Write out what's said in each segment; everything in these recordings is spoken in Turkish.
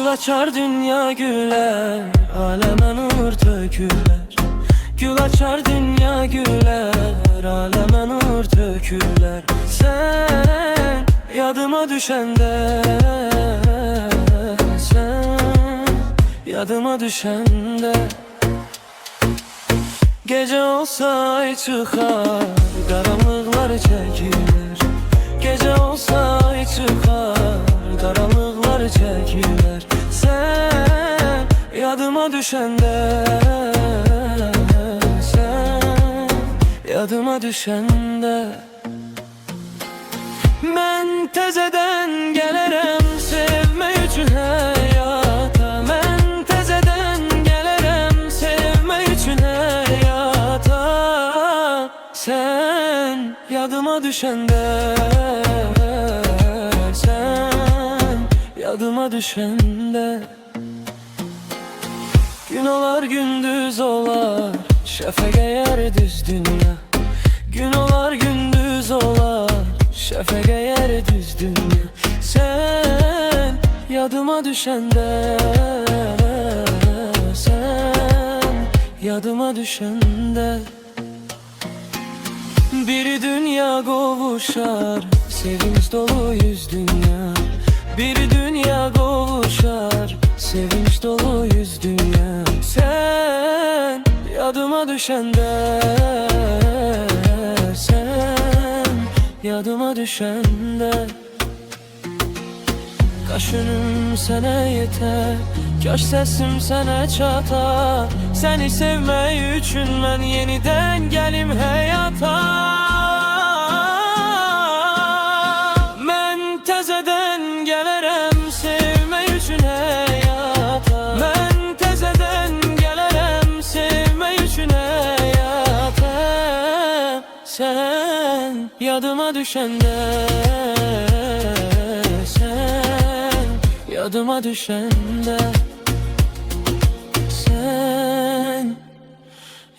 Gül açar dünya güler, aleme nur töküler. Gül açar dünya güler, aleme nur töküler. Sen yadıma düşende, sen yadıma düşende. Gece olsa ay çıkar, karanlıklar çekilir. Gece olsa ay çıkar, karanlıklar çekilir. Sen yadıma düşende, sen yadıma düşende. Ben tezeden gelerem sevme üçün hayata. Ben tezeden gelerem sevme üçün hayata. Sen yadıma düşende, sen yadıma düşende. Gün olar gündüz olar, şefek eğer düz dünya. Gün olar gündüz olar, şefek eğer düz dünya. Sen yadıma düşende, sen yadıma düşende. Bir dünya kavuşar, sevinç dolu yüz dünya. Bir dünya kavuşar, sevinç dolu yüz dünya. Sen yadıma düşende, sen yadıma düşende. Kaş önüm sana yeter, kaş sesim sana çata. Seni sevmək üçün mən yenidən gəlim həyata. Mən təzədən gələrəm sevmək üçün həyata. Mən təzədən gələrəm sevmək üçün həyata. Sen yadıma düşende, sen yadıma düşende. Sen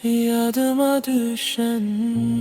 yadıma düşende.